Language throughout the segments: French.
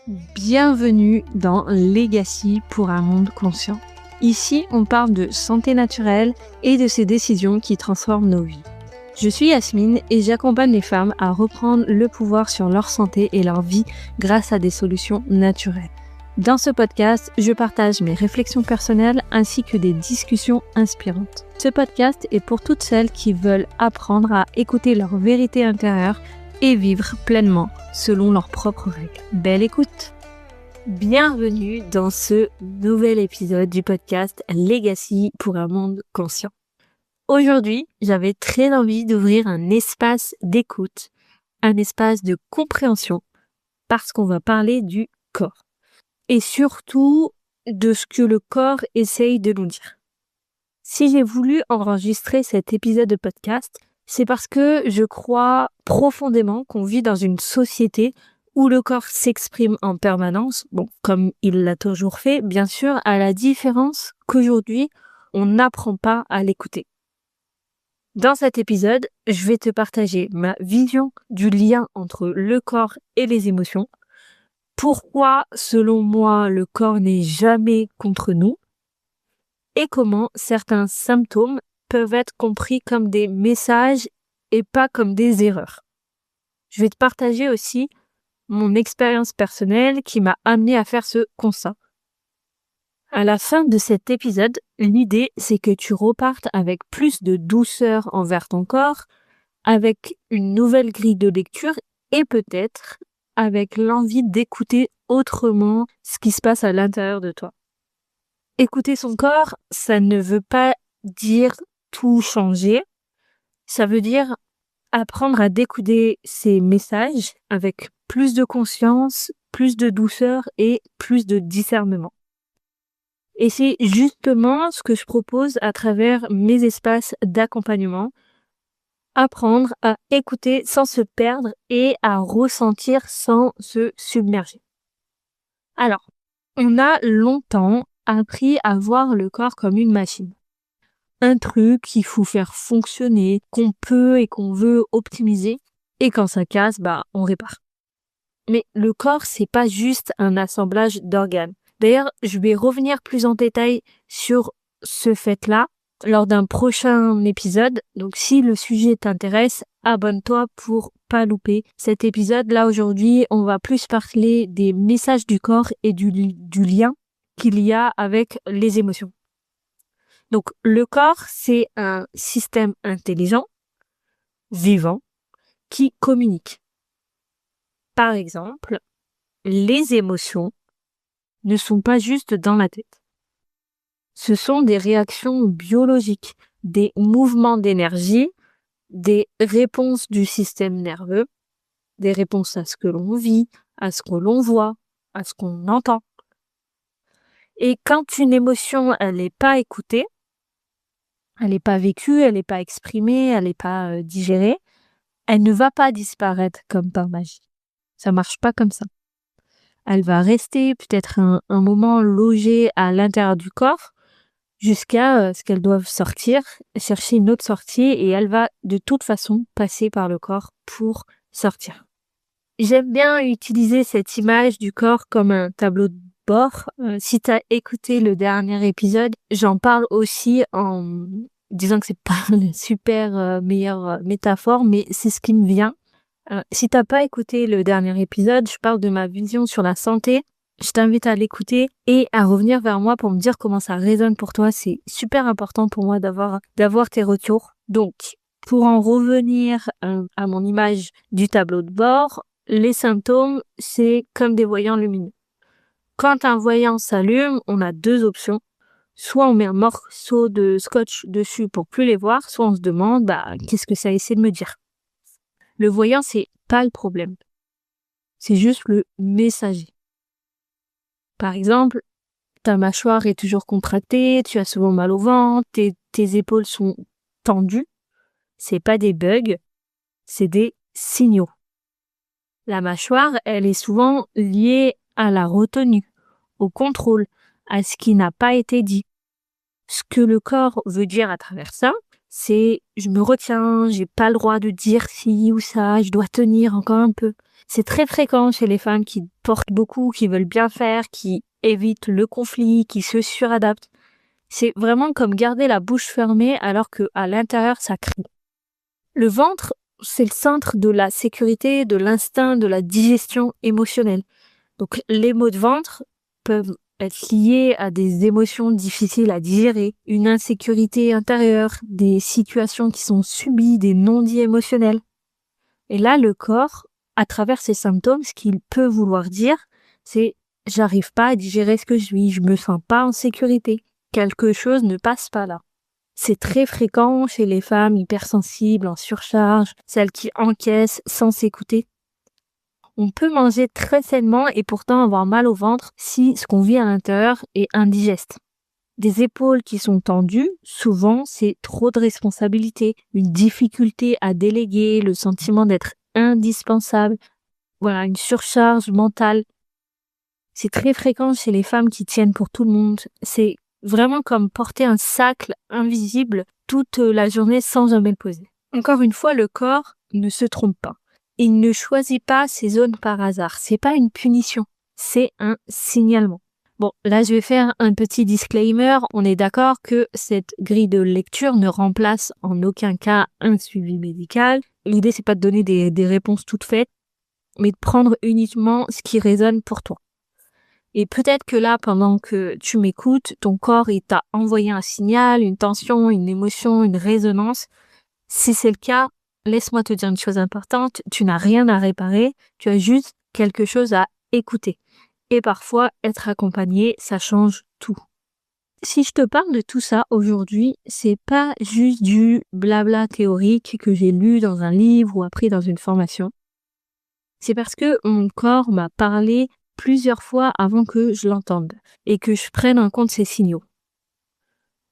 Bienvenue dans Legacy pour un monde conscient. Ici, on parle de santé naturelle et de ces décisions qui transforment nos vies. Je suis Yasmine et j'accompagne les femmes à reprendre le pouvoir sur leur santé et leur vie grâce à des solutions naturelles. Dans ce podcast, je partage mes réflexions personnelles ainsi que des discussions inspirantes. Ce podcast est pour toutes celles qui veulent apprendre à écouter leur vérité intérieure et vivre pleinement selon leurs propres règles. Belle écoute! Bienvenue dans ce nouvel épisode du podcast Legacy pour un monde conscient. Aujourd'hui, j'avais très envie d'ouvrir un espace d'écoute, un espace de compréhension, parce qu'on va parler du corps. Et surtout de ce que le corps essaye de nous dire. Si j'ai voulu enregistrer cet épisode de podcast, c'est parce que je crois profondément qu'on vit dans une société où le corps s'exprime en permanence, bon, comme il l'a toujours fait, bien sûr, à la différence qu'aujourd'hui, on n'apprend pas à l'écouter. Dans cet épisode, je vais te partager ma vision du lien entre le corps et les émotions, pourquoi, selon moi, le corps n'est jamais contre nous, et comment certains symptômes peuvent être compris comme des messages et pas comme des erreurs. Je vais te partager aussi mon expérience personnelle qui m'a amené à faire ce constat. À la fin de cet épisode, l'idée c'est que tu repartes avec plus de douceur envers ton corps, avec une nouvelle grille de lecture et peut-être avec l'envie d'écouter autrement ce qui se passe à l'intérieur de toi. Écouter son corps, ça ne veut pas dire tout changer, ça veut dire apprendre à décoder ses messages avec plus de conscience, plus de douceur et plus de discernement. Et c'est justement ce que je propose à travers mes espaces d'accompagnement, apprendre à écouter sans se perdre et à ressentir sans se submerger. Alors, on a longtemps appris à voir le corps comme une machine. Un truc qu'il faut faire fonctionner, qu'on peut et qu'on veut optimiser, et quand ça casse, on répare. Mais le corps, c'est pas juste un assemblage d'organes. D'ailleurs, je vais revenir plus en détail sur ce fait-là lors d'un prochain épisode. Donc, si le sujet t'intéresse, abonne-toi pour pas louper cet épisode. Là, aujourd'hui, on va plus parler des messages du corps et du lien qu'il y a avec les émotions. Donc, le corps, c'est un système intelligent, vivant, qui communique. Par exemple, les émotions ne sont pas juste dans la tête. Ce sont des réactions biologiques, des mouvements d'énergie, des réponses du système nerveux, des réponses à ce que l'on vit, à ce que l'on voit, à ce qu'on entend. Et quand une émotion, elle n'est pas écoutée, elle n'est pas vécue, elle n'est pas exprimée, elle n'est pas digérée, elle ne va pas disparaître comme par magie. Ça marche pas comme ça. Elle va rester peut-être un moment logée à l'intérieur du corps jusqu'à ce qu'elle doive sortir, chercher une autre sortie et elle va de toute façon passer par le corps pour sortir. J'aime bien utiliser cette image du corps comme un tableau de bord. Si tu as écouté le dernier épisode, j'en parle aussi en disant que c'est pas une super meilleure métaphore, mais c'est ce qui me vient. Si t'as pas écouté le dernier épisode, je parle de ma vision sur la santé. Je t'invite à l'écouter et à revenir vers moi pour me dire comment ça résonne pour toi. C'est super important pour moi d'avoir tes retours. Donc, pour en revenir à mon image du tableau de bord, les symptômes, c'est comme des voyants lumineux. Quand un voyant s'allume, on a deux options. Soit on met un morceau de scotch dessus pour plus les voir, soit on se demande, qu'est-ce que ça essaie de me dire? Le voyant, c'est pas le problème. C'est juste le messager. Par exemple, ta mâchoire est toujours contractée, tu as souvent mal au ventre, tes épaules sont tendues. C'est pas des bugs, c'est des signaux. La mâchoire, elle est souvent liée à la retenue, au contrôle, à ce qui n'a pas été dit. Ce que le corps veut dire à travers ça, je me retiens, j'ai pas le droit de dire ci ou ça, je dois tenir encore un peu. C'est très fréquent chez les femmes qui portent beaucoup, qui veulent bien faire, qui évitent le conflit, qui se suradaptent. C'est vraiment comme garder la bouche fermée alors que à l'intérieur ça crie. Le ventre, c'est le centre de la sécurité, de l'instinct, de la digestion émotionnelle. Donc les maux de ventre peuvent être liés à des émotions difficiles à digérer, une insécurité intérieure, des situations qui sont subies, des non-dits émotionnels. Et là, le corps, à travers ces symptômes, ce qu'il peut vouloir dire, c'est j'arrive pas à digérer ce que je vis, je me sens pas en sécurité. Quelque chose ne passe pas là. C'est très fréquent chez les femmes hypersensibles, en surcharge, celles qui encaissent sans s'écouter. On peut manger très sainement et pourtant avoir mal au ventre si ce qu'on vit à l'intérieur est indigeste. Des épaules qui sont tendues, souvent c'est trop de responsabilités, une difficulté à déléguer, le sentiment d'être indispensable, voilà, une surcharge mentale. C'est très fréquent chez les femmes qui tiennent pour tout le monde. C'est vraiment comme porter un sac invisible toute la journée sans jamais le poser. Encore une fois, le corps ne se trompe pas. Il ne choisit pas ces zones par hasard. C'est pas une punition, c'est un signalement. Bon, là, je vais faire un petit disclaimer. On est d'accord que cette grille de lecture ne remplace en aucun cas un suivi médical. L'idée, c'est pas de donner des réponses toutes faites, mais de prendre uniquement ce qui résonne pour toi. Et peut-être que là, pendant que tu m'écoutes, ton corps, il t'a envoyé un signal, une tension, une émotion, une résonance. Si c'est le cas, laisse-moi te dire une chose importante. Tu n'as rien à réparer. Tu as juste quelque chose à écouter. Et parfois, être accompagné, ça change tout. Si je te parle de tout ça aujourd'hui, c'est pas juste du blabla théorique que j'ai lu dans un livre ou appris dans une formation. C'est parce que mon corps m'a parlé plusieurs fois avant que je l'entende et que je prenne en compte ces signaux.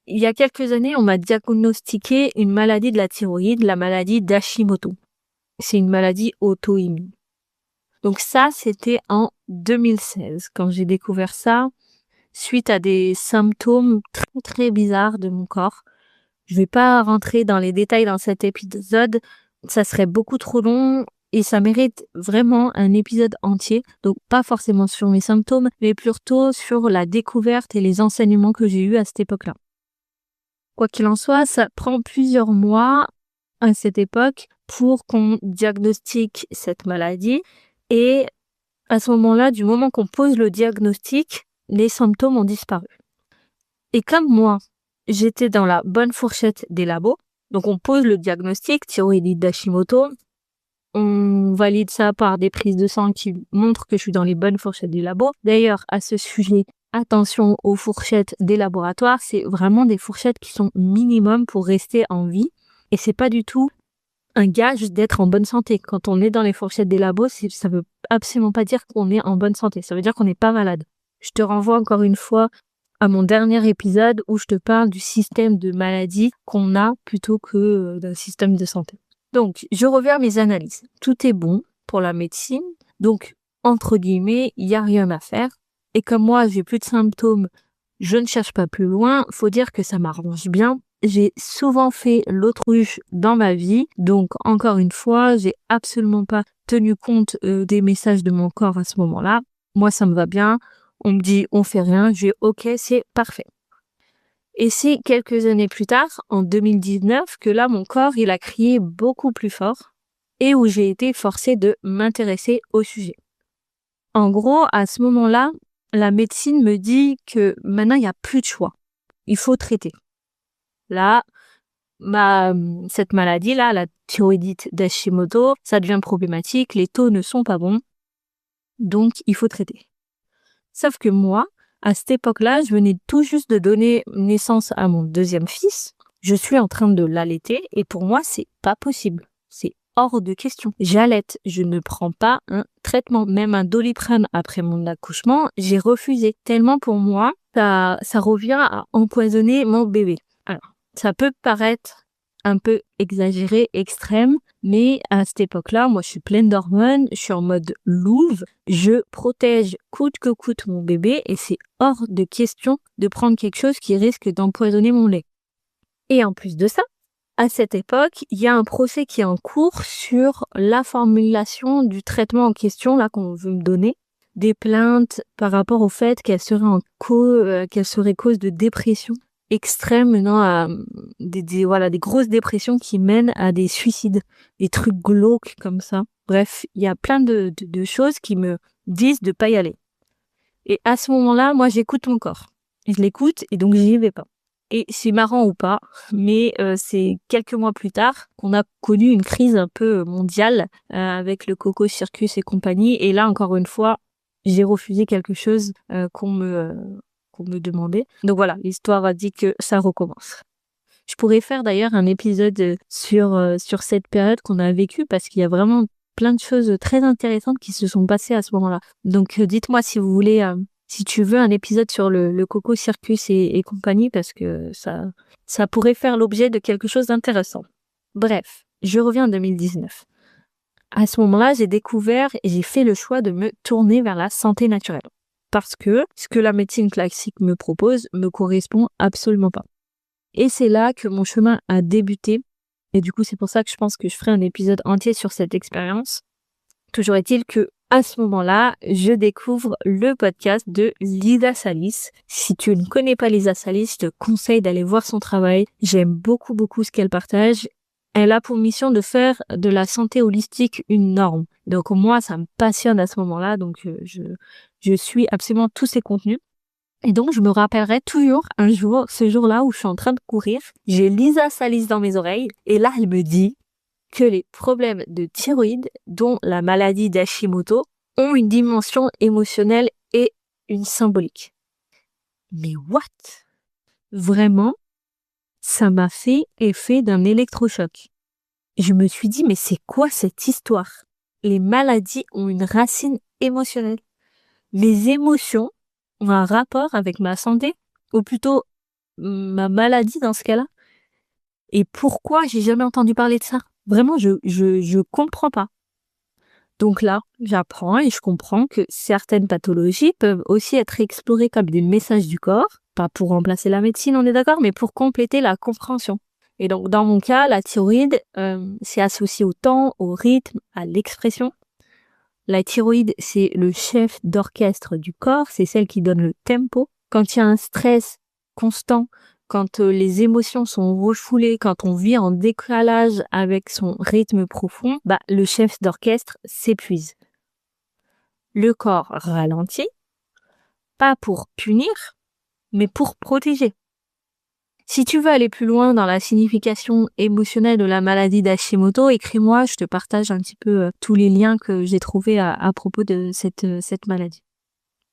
Il y a quelques années, on m'a diagnostiqué une maladie de la thyroïde, la maladie d'Hashimoto. C'est une maladie auto-immune. Donc ça, c'était en 2016 quand j'ai découvert ça suite à des symptômes très très bizarres de mon corps. Je vais pas rentrer dans les détails dans cet épisode, ça serait beaucoup trop long et ça mérite vraiment un épisode entier. Donc pas forcément sur mes symptômes, mais plutôt sur la découverte et les enseignements que j'ai eus à cette époque-là. Quoi qu'il en soit, ça prend plusieurs mois à cette époque pour qu'on diagnostique cette maladie. Et à ce moment-là, du moment qu'on pose le diagnostic, les symptômes ont disparu. Et comme moi, j'étais dans la bonne fourchette des labos, donc on pose le diagnostic, thyroïdite d'Hashimoto, on valide ça par des prises de sang qui montrent que je suis dans les bonnes fourchettes du labo. D'ailleurs, à ce sujet, attention aux fourchettes des laboratoires, c'est vraiment des fourchettes qui sont minimum pour rester en vie. Et c'est pas du tout un gage d'être en bonne santé. Quand on est dans les fourchettes des labos, ça veut absolument pas dire qu'on est en bonne santé. Ça veut dire qu'on n'est pas malade. Je te renvoie encore une fois à mon dernier épisode où je te parle du système de maladie qu'on a plutôt que d'un système de santé. Donc, je reviens à mes analyses. Tout est bon pour la médecine. Donc, entre guillemets, il n'y a rien à faire. Et comme moi, j'ai plus de symptômes, je ne cherche pas plus loin. Faut dire que ça m'arrange bien. J'ai souvent fait l'autruche dans ma vie. Donc, encore une fois, j'ai absolument pas tenu compte des messages de mon corps à ce moment-là. Moi, ça me va bien. On me dit, on fait rien. J'ai OK, c'est parfait. Et c'est quelques années plus tard, en 2019, que là, mon corps, il a crié beaucoup plus fort et où j'ai été forcée de m'intéresser au sujet. En gros, à ce moment-là, la médecine me dit que maintenant, il n'y a plus de choix. Il faut traiter. Là, cette maladie-là, la thyroïdite d'Hashimoto, ça devient problématique. Les taux ne sont pas bons. Donc, il faut traiter. Sauf que moi, à cette époque-là, je venais tout juste de donner naissance à mon deuxième fils. Je suis en train de l'allaiter et pour moi, c'est pas possible. C'est hors de question. J'allaite, je ne prends pas un traitement. Même un Doliprane après mon accouchement, j'ai refusé. Tellement pour moi, ça revient à empoisonner mon bébé. Alors, ça peut paraître un peu exagéré, extrême, mais à cette époque-là, moi, je suis pleine d'hormones, je suis en mode louve, je protège coûte que coûte mon bébé et c'est hors de question de prendre quelque chose qui risque d'empoisonner mon lait. Et en plus de ça, à cette époque, il y a un procès qui est en cours sur la formulation du traitement en question là qu'on veut me donner. Des plaintes par rapport au fait qu'elle serait qu'elle serait cause de dépression extrême menant à des grosses dépressions qui mènent à des suicides, des trucs glauques comme ça. Bref, il y a plein de choses qui me disent de pas y aller. Et à ce moment-là, moi, j'écoute mon corps. Je l'écoute et donc j'y vais pas. Et c'est marrant ou pas, mais c'est quelques mois plus tard qu'on a connu une crise un peu mondiale avec le Coco Circus et compagnie. Et là, encore une fois, j'ai refusé quelque chose qu'on me demandait. Donc voilà, l'histoire a dit que ça recommence. Je pourrais faire d'ailleurs un épisode sur cette période qu'on a vécue parce qu'il y a vraiment plein de choses très intéressantes qui se sont passées à ce moment-là. Donc dites-moi si vous voulez, si tu veux un épisode sur le Coco Circus et compagnie parce que ça pourrait faire l'objet de quelque chose d'intéressant. Bref, je reviens en 2019. À ce moment-là, j'ai découvert et j'ai fait le choix de me tourner vers la santé naturelle. Parce que ce que la médecine classique me propose me correspond absolument pas. Et c'est là que mon chemin a débuté. Et du coup, c'est pour ça que je pense que je ferai un épisode entier sur cette expérience. Toujours est-il que à ce moment-là, je découvre le podcast de Lisa Salis. Si tu ne connais pas Lisa Salis, je te conseille d'aller voir son travail. J'aime beaucoup, beaucoup ce qu'elle partage. Elle a pour mission de faire de la santé holistique une norme. Donc moi, ça me passionne à ce moment-là. Donc je suis absolument tous ses contenus. Et donc, je me rappellerai toujours ce jour-là où je suis en train de courir, j'ai Lisa Salis dans mes oreilles, et là, elle me dit que les problèmes de thyroïde, dont la maladie d'Hashimoto, ont une dimension émotionnelle et une symbolique. Mais what? Vraiment, ça m'a fait effet d'un électrochoc. Je me suis dit, mais c'est quoi cette histoire? Les maladies ont une racine émotionnelle. Mes émotions ont un rapport avec ma santé, ou plutôt ma maladie dans ce cas-là. Et pourquoi j'ai jamais entendu parler de ça? Vraiment, je comprends pas. Donc là, j'apprends et je comprends que certaines pathologies peuvent aussi être explorées comme des messages du corps, pas pour remplacer la médecine, on est d'accord, mais pour compléter la compréhension. Et donc, dans mon cas, la thyroïde, c'est associé au temps, au rythme, à l'expression. La thyroïde, c'est le chef d'orchestre du corps, c'est celle qui donne le tempo. Quand il y a un stress constant, quand les émotions sont refoulées, quand on vit en décalage avec son rythme profond, le chef d'orchestre s'épuise. Le corps ralentit, pas pour punir, mais pour protéger. Si tu veux aller plus loin dans la signification émotionnelle de la maladie d'Hashimoto, écris-moi, je te partage un petit peu tous les liens que j'ai trouvés à propos de cette maladie.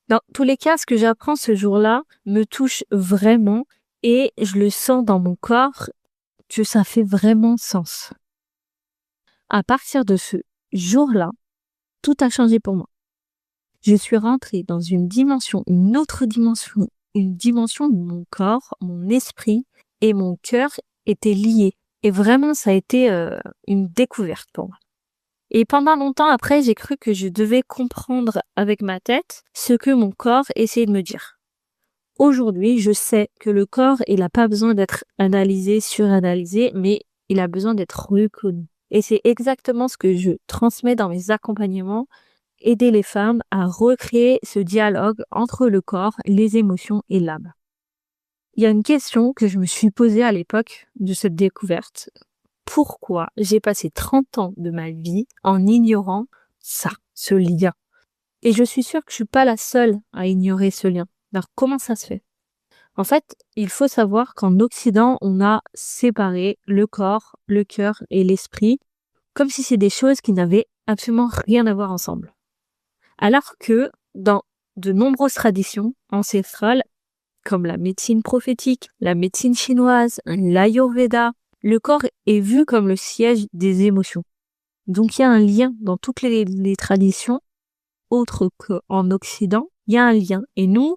Dans tous les cas, ce que j'apprends ce jour-là me touche vraiment et je le sens dans mon corps que ça fait vraiment sens. À partir de ce jour-là, tout a changé pour moi. Je suis rentrée dans une autre dimension, une dimension où mon corps, mon esprit et mon cœur étaient liés. Et vraiment, ça a été une découverte pour moi. Et pendant longtemps après, j'ai cru que je devais comprendre avec ma tête ce que mon corps essayait de me dire. Aujourd'hui, je sais que le corps, il n'a pas besoin d'être analysé, suranalysé, mais il a besoin d'être reconnu. Et c'est exactement ce que je transmets dans mes accompagnements, aider les femmes à recréer ce dialogue entre le corps, les émotions et l'âme. Il y a une question que je me suis posée à l'époque de cette découverte. Pourquoi j'ai passé 30 ans de ma vie en ignorant ça, ce lien? Et je suis sûre que je suis pas la seule à ignorer ce lien. Alors comment ça se fait? En fait, il faut savoir qu'en Occident, on a séparé le corps, le cœur et l'esprit comme si c'est des choses qui n'avaient absolument rien à voir ensemble. Alors que dans de nombreuses traditions ancestrales, comme la médecine prophétique, la médecine chinoise, l'Ayurveda, le corps est vu comme le siège des émotions. Donc il y a un lien dans toutes les traditions, autres qu'en Occident, il y a un lien. Et nous,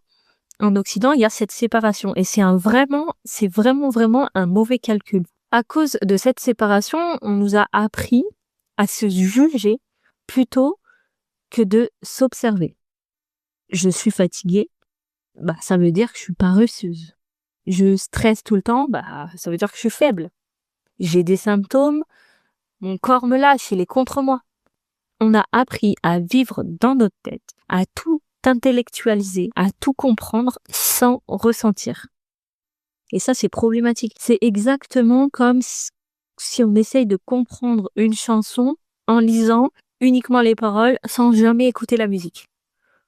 en Occident, il y a cette séparation. Et c'est vraiment un mauvais calcul. À cause de cette séparation, on nous a appris à se juger plutôt que de s'observer. Je suis fatiguée, ça veut dire que je suis paresseuse. Je stresse tout le temps, ça veut dire que je suis faible. j'ai des symptômes, mon corps me lâche, il est contre moi. On a appris à vivre dans notre tête, à tout intellectualiser, à tout comprendre sans ressentir. Et ça, c'est problématique. C'est exactement comme si on essaye de comprendre une chanson en lisant uniquement les paroles sans jamais écouter la musique.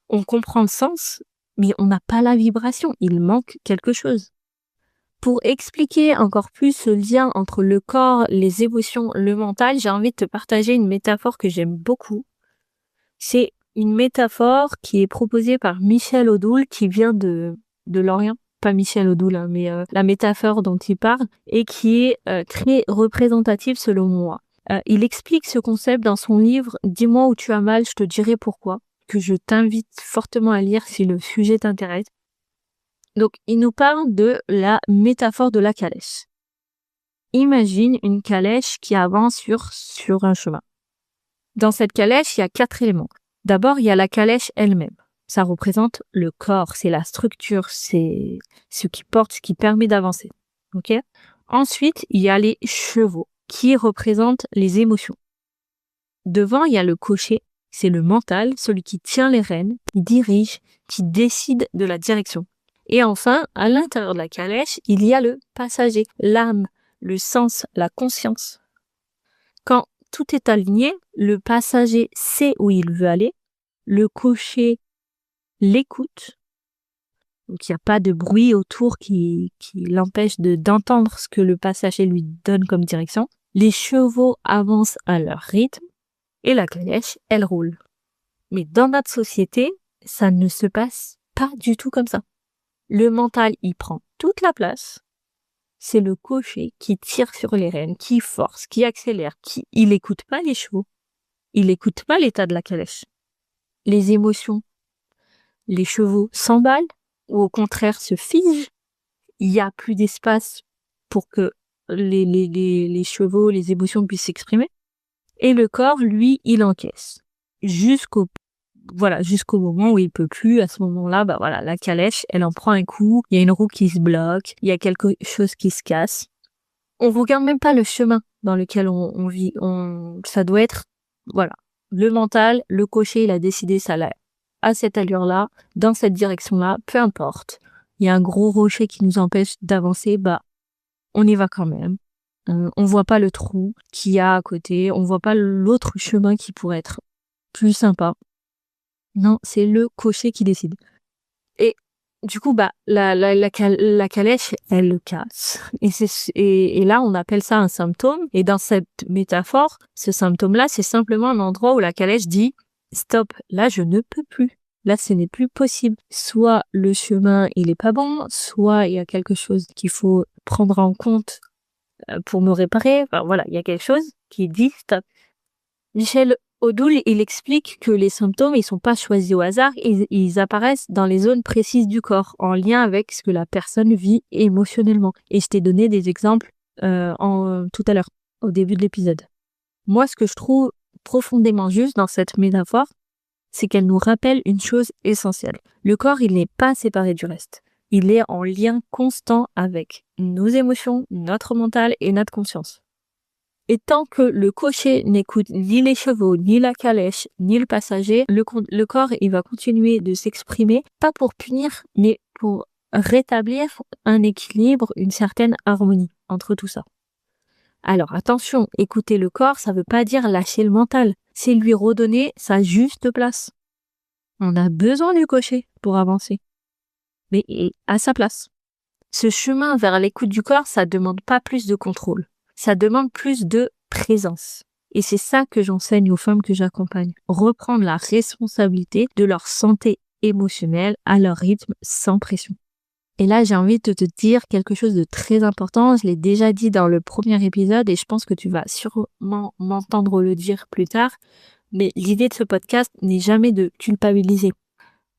On comprend le sens, mais on n'a pas la vibration. Il manque quelque chose. Pour expliquer encore plus ce lien entre le corps, les émotions, le mental, j'ai envie de te partager une métaphore que j'aime beaucoup. C'est une métaphore qui est proposée par Michel Odoul, qui vient de Lorient. Pas Michel Odoul, hein, mais la métaphore dont il parle, et qui est très représentative selon moi. Il explique ce concept dans son livre « Dis-moi où tu as mal, je te dirai pourquoi », que je t'invite fortement à lire si le sujet t'intéresse. Donc, il nous parle de la métaphore de la calèche. Imagine une calèche qui avance sur un chemin. Dans cette calèche, il y a 4 éléments. D'abord, il y a la calèche elle-même. Ça représente le corps, c'est la structure, c'est ce qui porte, ce qui permet d'avancer. Ok ? Ensuite, il y a les chevaux qui représentent les émotions. Devant, il y a le cocher, c'est le mental, celui qui tient les rênes, qui dirige, qui décide de la direction. Et enfin, à l'intérieur de la calèche, il y a le passager, l'âme, le sens, la conscience. Quand tout est aligné, le passager sait où il veut aller, le cocher l'écoute, donc il n'y a pas de bruit autour qui l'empêche d'entendre ce que le passager lui donne comme direction. Les chevaux avancent à leur rythme et la calèche, elle roule. Mais dans notre société, ça ne se passe pas du tout comme ça. Le mental, il prend toute la place. C'est le cocher qui tire sur les rênes, qui force, qui accélère, il n'écoute pas les chevaux. Il n'écoute pas l'état de la calèche. Les émotions, les chevaux s'emballent ou au contraire se figent. Il n'y a plus d'espace pour que les chevaux, les émotions puissent s'exprimer. Et le corps, lui, il encaisse. Jusqu'au moment où il peut plus. À ce moment-là, la calèche, elle en prend un coup. Il y a une roue qui se bloque. Il y a quelque chose qui se casse. On regarde même pas le chemin dans lequel on vit. Ça doit être, le mental, le cocher, il a décidé ça là, à cette allure-là, dans cette direction-là, peu importe. Il y a un gros rocher qui nous empêche d'avancer, on y va quand même. On voit pas le trou qu'il y a à côté. On voit pas l'autre chemin qui pourrait être plus sympa. Non, c'est le cocher qui décide. Et du coup, la calèche, elle le casse. Et là, on appelle ça un symptôme. Et dans cette métaphore, ce symptôme-là, c'est simplement un endroit où la calèche dit « Stop, là, je ne peux plus. Là, ce n'est plus possible. » Soit le chemin, il est pas bon, soit il y a quelque chose qu'il faut prendre en compte pour me réparer. Il y a quelque chose qui dit « Stop. » Michel Odoul, il explique que les symptômes, ils sont pas choisis au hasard, ils apparaissent dans les zones précises du corps, en lien avec ce que la personne vit émotionnellement. Et je t'ai donné des exemples tout à l'heure, au début de l'épisode. Moi, ce que je trouve profondément juste dans cette métaphore, c'est qu'elle nous rappelle une chose essentielle. Le corps, il n'est pas séparé du reste. Il est en lien constant avec nos émotions, notre mental et notre conscience. Et tant que le cocher n'écoute ni les chevaux, ni la calèche, ni le passager, le corps, il va continuer de s'exprimer, pas pour punir, mais pour rétablir un équilibre, une certaine harmonie entre tout ça. Alors attention, écouter le corps, ça veut pas dire lâcher le mental, c'est lui redonner sa juste place. On a besoin du cocher pour avancer, mais à sa place. Ce chemin vers l'écoute du corps, ça demande pas plus de contrôle. Ça demande plus de présence. Et c'est ça que j'enseigne aux femmes que j'accompagne. Reprendre la responsabilité de leur santé émotionnelle à leur rythme sans pression. Et là, j'ai envie de te dire quelque chose de très important. Je l'ai déjà dit dans le premier épisode et je pense que tu vas sûrement m'entendre le dire plus tard. Mais l'idée de ce podcast n'est jamais de culpabiliser.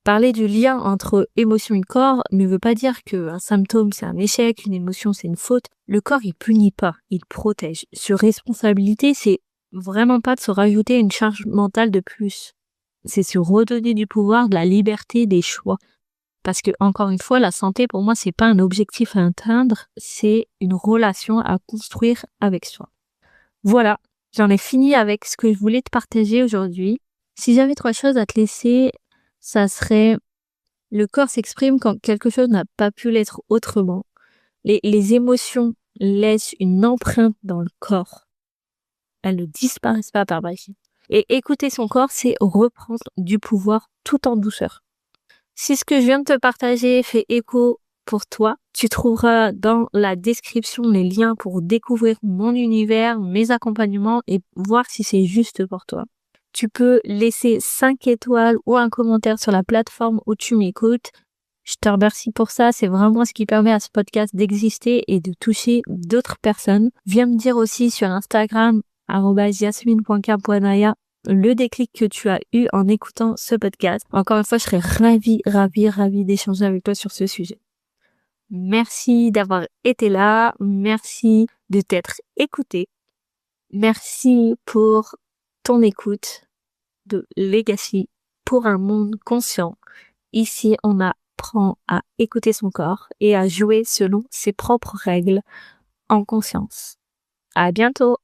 Parler du lien entre émotion et corps ne veut pas dire qu'un symptôme c'est un échec, une émotion c'est une faute. Le corps il punit pas, il protège. Se responsabilité c'est vraiment pas de se rajouter une charge mentale de plus. C'est se redonner du pouvoir, de la liberté, des choix. Parce que, encore une fois, la santé, pour moi, c'est pas un objectif à atteindre, c'est une relation à construire avec soi. Voilà, j'en ai fini avec ce que je voulais te partager aujourd'hui. Si j'avais 3 choses à te laisser, ça serait: le corps s'exprime quand quelque chose n'a pas pu l'être autrement. Les émotions laissent une empreinte dans le corps. Elles ne disparaissent pas par magie. Et écouter son corps, c'est reprendre du pouvoir tout en douceur. Si ce que je viens de te partager fait écho pour toi, tu trouveras dans la description les liens pour découvrir mon univers, mes accompagnements et voir si c'est juste pour toi. Tu peux laisser 5 étoiles ou un commentaire sur la plateforme où tu m'écoutes. Je te remercie pour ça, c'est vraiment ce qui permet à ce podcast d'exister et de toucher d'autres personnes. Viens me dire aussi sur Instagram @yasmine.k.naya le déclic que tu as eu en écoutant ce podcast. Encore une fois, je serais ravie d'échanger avec toi sur ce sujet. Merci d'avoir été là, merci de t'être écouté, merci pour ton écoute de Legacy pour un monde conscient. Ici, on apprend à écouter son corps et à jouer selon ses propres règles en conscience. À bientôt!